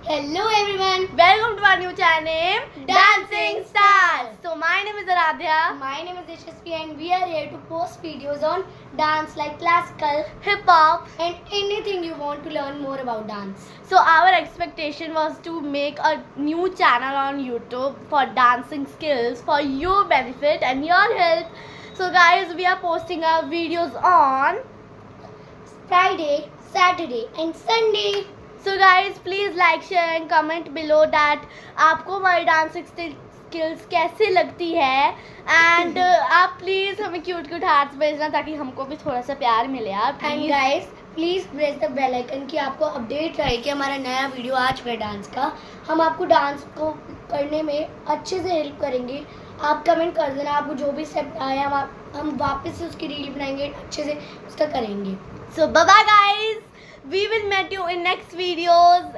Hello everyone. Welcome to our new channel, Dancing Stars. So my name is Aradhya. My name is Yashasvi and we are here to post videos on dance like classical Hip hop. and anything you want to learn more about dance. So our expectation was to make a new channel on YouTube for dancing skills for your benefit and your help. So guys, we are posting our videos on. Friday, Saturday and Sunday. So guys, please like, share and comment below that आपको हमारी dancing skills कैसे लगती है and आप please हमें cute hearts भेजना ताकि हमको भी थोड़ा सा प्यार मिले यार. And guys, please press the bell icon कि आपको अपडेट रहे कि हमारा नया वीडियो आ चुका है डांस का. हम आपको डांस को करने में अच्छे से हेल्प करेंगे. आप कमेंट कर देना आपको जो भी स्टेप आए हम वापस से उसकी रील बनाएंगे, अच्छे से उसका करेंगे. So bye bye guys. We will meet you in next videos.